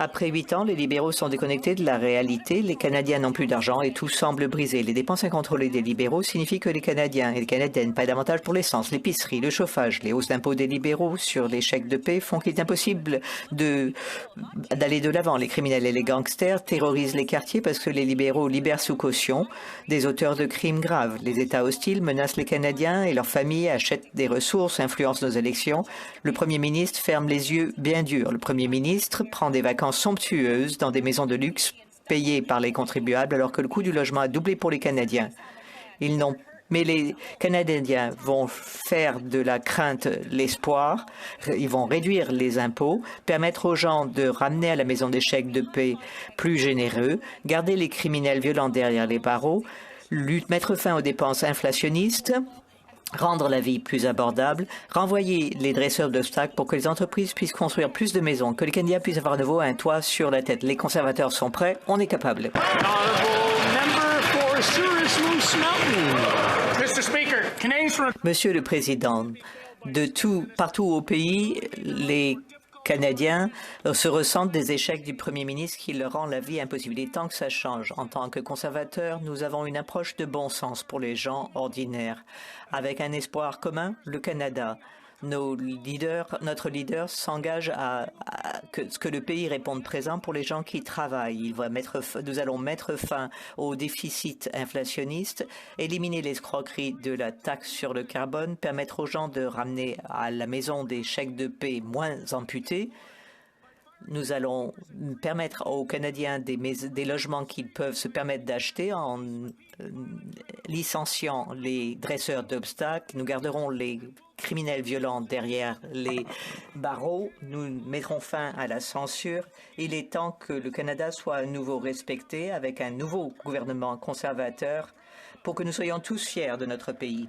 Après 8 ans, les libéraux sont déconnectés de la réalité. Les Canadiens n'ont plus d'argent et tout semble brisé. Les dépenses incontrôlées des libéraux signifient que les Canadiens et les Canadiennes paient davantage pour l'essence, l'épicerie, le chauffage. Les hausses d'impôts des libéraux sur les chèques de paie font qu'il est impossible d'aller de l'avant. Les criminels et les gangsters terrorisent les quartiers parce que les libéraux libèrent sous caution des auteurs de crimes graves. Les États hostiles menacent les Canadiens et leurs familles, achètent des ressources, influencent nos élections. Le Premier ministre ferme les yeux bien durs. Le Premier ministre prend des vacances somptueuses dans des maisons de luxe payées par les contribuables alors que le coût du logement a doublé pour les Canadiens. Mais les Canadiens vont faire de la crainte l'espoir, ils vont réduire les impôts, permettre aux gens de ramener à la maison des chèques de paie plus généreux, garder les criminels violents derrière les barreaux, mettre fin aux dépenses inflationnistes, rendre la vie plus abordable, renvoyer les dresseurs d'obstacles pour que les entreprises puissent construire plus de maisons, que les Canadiens puissent avoir à nouveau un toit sur la tête. Les conservateurs sont prêts, on est capable. Monsieur le Président, partout au pays, les Canadiens se ressentent des échecs du Premier ministre qui leur rend la vie impossible. Il est temps que ça change. En tant que conservateurs, nous avons une approche de bon sens pour les gens ordinaires. Avec un espoir commun, le Canada. Notre leader s'engage à ce que le pays réponde présent pour les gens qui travaillent. Nous allons mettre fin au déficit inflationniste, éliminer l'escroquerie de la taxe sur le carbone, permettre aux gens de ramener à la maison des chèques de paie moins amputés. Nous allons permettre aux Canadiens des logements qu'ils peuvent se permettre d'acheter en licenciant les dresseurs d'obstacles. Nous garderons les criminels violents derrière les barreaux. Nous mettrons fin à la censure. Il est temps que le Canada soit à nouveau respecté avec un nouveau gouvernement conservateur pour que nous soyons tous fiers de notre pays.